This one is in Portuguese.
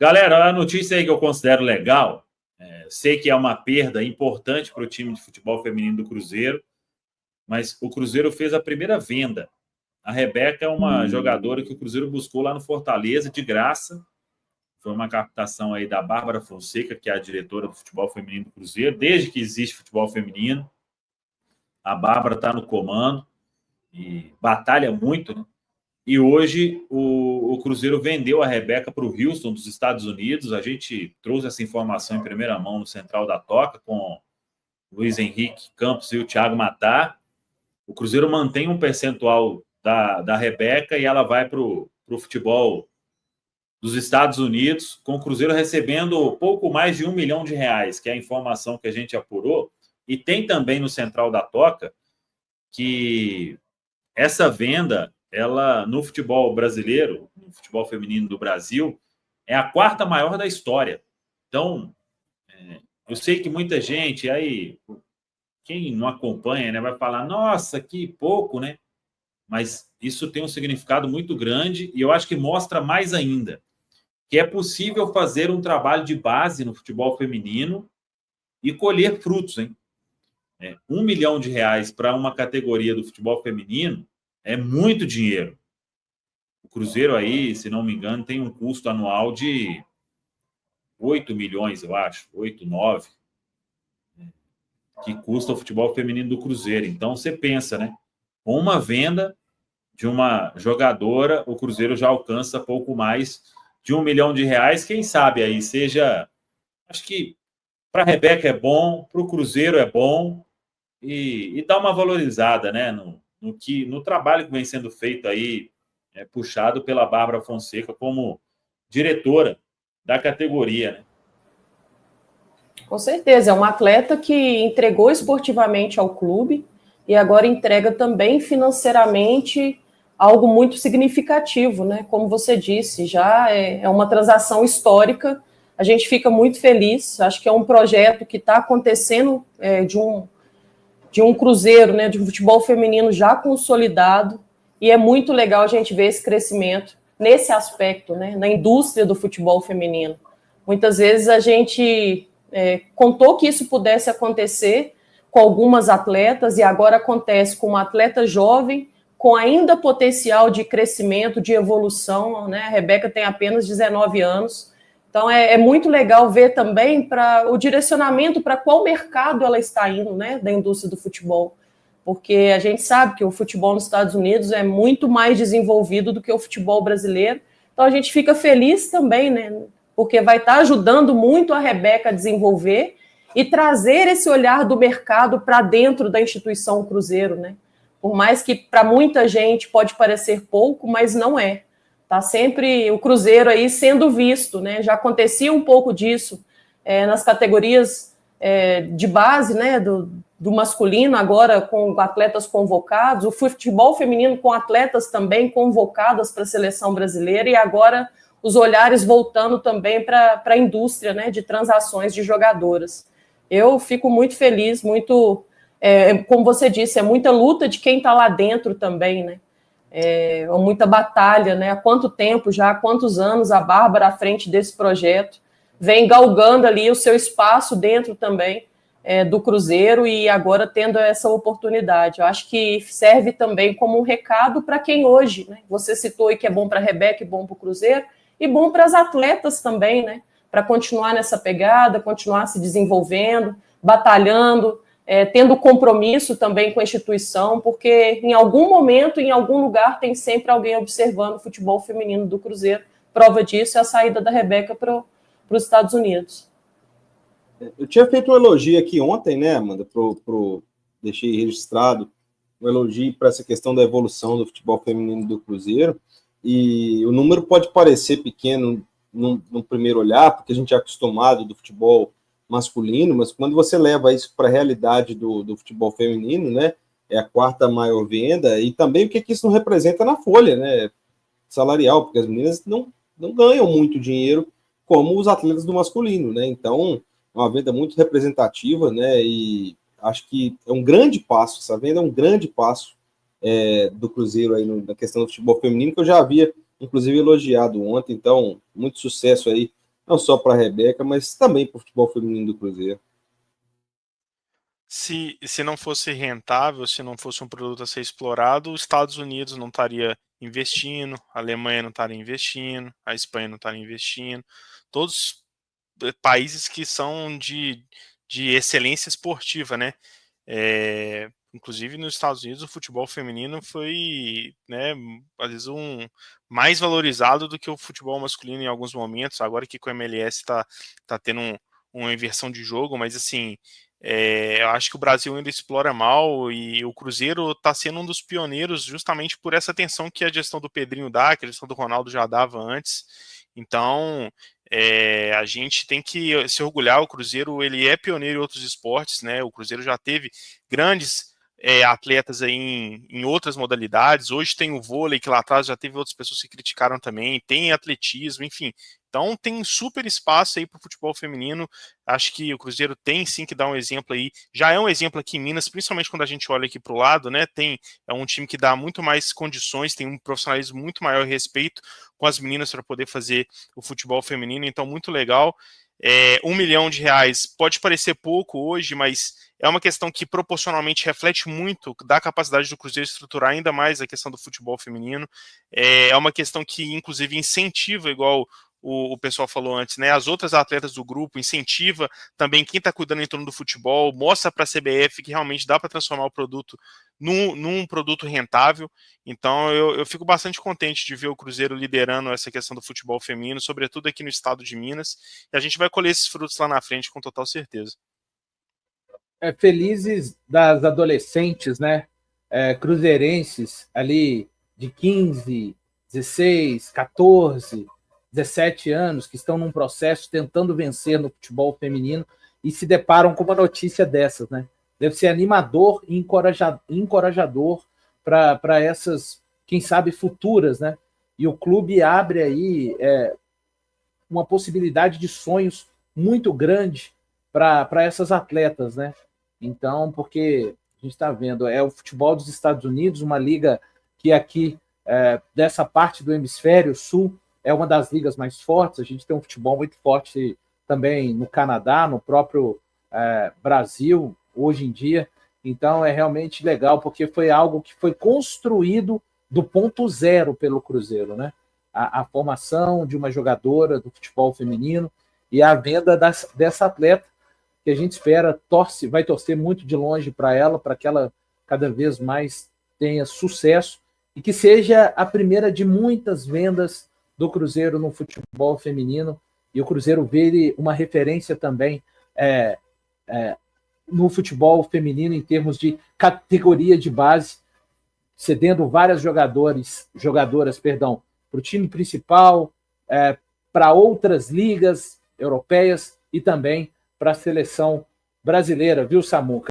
Galera, a notícia aí que eu considero legal, sei que é uma perda importante para o time de futebol feminino do Cruzeiro, mas o Cruzeiro fez a primeira venda. A Rebeca é uma jogadora que o Cruzeiro buscou lá no Fortaleza, de graça. Foi uma captação aí da Bárbara Fonseca, que é a diretora do futebol feminino do Cruzeiro. Desde que existe futebol feminino, a Bárbara está no comando e batalha muito, né? E hoje o Cruzeiro vendeu a Rebeca para o Houston, dos Estados Unidos. A gente trouxe essa informação em primeira mão no Central da Toca, com o Luiz Henrique Campos e o Thiago Matar. O Cruzeiro mantém um percentual da Rebeca e ela vai para o futebol dos Estados Unidos, com o Cruzeiro recebendo pouco mais de R$1 milhão, que é a informação que a gente apurou. E tem também no Central da Toca que essa venda, ela no futebol brasileiro, no futebol feminino do Brasil, é a quarta maior da história. Então, eu sei que muita gente aí, quem não acompanha, né, vai falar, nossa, que pouco, né? Mas isso tem um significado muito grande e eu acho que mostra mais ainda que é possível fazer um trabalho de base no futebol feminino e colher frutos, hein? R$1 milhão para uma categoria do futebol feminino é muito dinheiro. O Cruzeiro aí, se não me engano, tem um custo anual de 8 milhões, eu acho, 8, 9, que custa o futebol feminino do Cruzeiro. Então, você pensa, né? Com uma venda de uma jogadora, o Cruzeiro já alcança pouco mais de R$1 milhão. Quem sabe aí seja... Acho que para a Rebeca é bom, para o Cruzeiro é bom e dá uma valorizada, né? No trabalho que vem sendo feito aí, puxado pela Bárbara Fonseca como diretora da categoria, né? Com certeza, é uma atleta que entregou esportivamente ao clube e agora entrega também financeiramente algo muito significativo, né? Como você disse, já é uma transação histórica. A gente fica muito feliz. Acho que é um projeto que está acontecendo de um Cruzeiro, né? De um futebol feminino já consolidado. E é muito legal a gente ver esse crescimento nesse aspecto, né? Na indústria do futebol feminino. Muitas vezes a gente contou que isso pudesse acontecer com algumas atletas e agora acontece com uma atleta jovem com ainda potencial de crescimento, de evolução, né? A Rebeca tem apenas 19 anos, então é muito legal ver também o direcionamento para qual mercado ela está indo, né? Da indústria do futebol, porque a gente sabe que o futebol nos Estados Unidos é muito mais desenvolvido do que o futebol brasileiro, então a gente fica feliz também, né? Porque vai estar ajudando muito a Rebeca a desenvolver e trazer esse olhar do mercado para dentro da instituição Cruzeiro, né? Por mais que para muita gente pode parecer pouco, mas não é. Está sempre o Cruzeiro aí sendo visto, né? Já acontecia um pouco disso nas categorias de base, né? Do masculino, agora com atletas convocados, o futebol feminino com atletas também convocadas para a seleção brasileira e agora os olhares voltando também para a indústria, né, de transações de jogadoras. Eu fico muito feliz, muito, como você disse, é muita luta de quem está lá dentro também, né? Muita batalha, né? Há quanto tempo já, há quantos anos a Bárbara à frente desse projeto vem galgando ali o seu espaço dentro também do Cruzeiro e agora tendo essa oportunidade. Eu acho que serve também como um recado para quem hoje, né? Você citou aí que é bom para a Rebeca e bom para o Cruzeiro, e bom para as atletas também, né? Para continuar nessa pegada, continuar se desenvolvendo, batalhando, tendo compromisso também com a instituição, porque em algum momento, em algum lugar, tem sempre alguém observando o futebol feminino do Cruzeiro. Prova disso é a saída da Rebeca para os Estados Unidos. Eu tinha feito um elogio aqui ontem, né, Amanda? Deixei registrado um elogio para essa questão da evolução do futebol feminino do Cruzeiro. E o número pode parecer pequeno no primeiro olhar, porque a gente é acostumado do futebol masculino, mas quando você leva isso para a realidade do futebol feminino, né, é a quarta maior venda, e também o que isso não representa na folha, né, salarial, porque as meninas não ganham muito dinheiro como os atletas do masculino, né, então é uma venda muito representativa, né, e acho que é um grande passo, essa venda é um grande passo do Cruzeiro aí na questão do futebol feminino, que eu já havia, inclusive, elogiado ontem. Então, muito sucesso aí não só para a Rebeca, mas também para o futebol feminino do Cruzeiro. Se não fosse rentável, se não fosse um produto a ser explorado, os Estados Unidos não estaria investindo, a Alemanha não estaria investindo, a Espanha não estaria investindo, todos países que são de excelência esportiva, né? Inclusive nos Estados Unidos o futebol feminino foi, né, às vezes mais valorizado do que o futebol masculino em alguns momentos, agora que com o MLS tá tendo uma inversão de jogo, mas assim, eu acho que o Brasil ainda explora mal e o Cruzeiro está sendo um dos pioneiros justamente por essa atenção que a gestão do Pedrinho dá, que a gestão do Ronaldo já dava antes. Então, a gente tem que se orgulhar. O Cruzeiro, ele é pioneiro em outros esportes, né? O Cruzeiro já teve grandes atletas aí em outras modalidades. Hoje tem o vôlei, que lá atrás já teve outras pessoas que criticaram também, tem atletismo, enfim. Então tem super espaço aí para o futebol feminino. Acho que o Cruzeiro tem sim que dar um exemplo aí. Já é um exemplo aqui em Minas, principalmente quando a gente olha aqui para o lado, né? É um time que dá muito mais condições, tem um profissionalismo muito maior e respeito com as meninas para poder fazer o futebol feminino. Então, muito legal. R$1 milhão pode parecer pouco hoje, mas é uma questão que proporcionalmente reflete muito da capacidade do Cruzeiro estruturar ainda mais a questão do futebol feminino. É uma questão que, inclusive, incentiva, igual o pessoal falou antes, né? As outras atletas do grupo, incentiva também quem está cuidando em torno do futebol, mostra para a CBF que realmente dá para transformar o produto num produto rentável. Então eu fico bastante contente de ver o Cruzeiro liderando essa questão do futebol feminino, sobretudo aqui no estado de Minas, e a gente vai colher esses frutos lá na frente com total certeza. Felizes das adolescentes, né? Cruzeirenses ali de 15, 16, 14, 17 anos, que estão num processo tentando vencer no futebol feminino e se deparam com uma notícia dessas, né? Deve ser animador e encorajador para essas, quem sabe, futuras, né? E o clube abre aí uma possibilidade de sonhos muito grande para essas atletas, né? Então, porque a gente está vendo, o futebol dos Estados Unidos, uma liga que aqui, dessa parte do hemisfério sul, é uma das ligas mais fortes. A gente tem um futebol muito forte também no Canadá, no próprio Brasil, hoje em dia. Então, é realmente legal, porque foi algo que foi construído do ponto zero pelo Cruzeiro, né? A formação de uma jogadora do futebol feminino e a venda dessa atleta, que a gente espera, vai torcer muito de longe para ela, para que ela cada vez mais tenha sucesso e que seja a primeira de muitas vendas do Cruzeiro no futebol feminino, e o Cruzeiro vire uma referência também no futebol feminino em termos de categoria de base, cedendo várias jogadoras para o time principal, para outras ligas europeias e também para a seleção brasileira, viu, Samuca?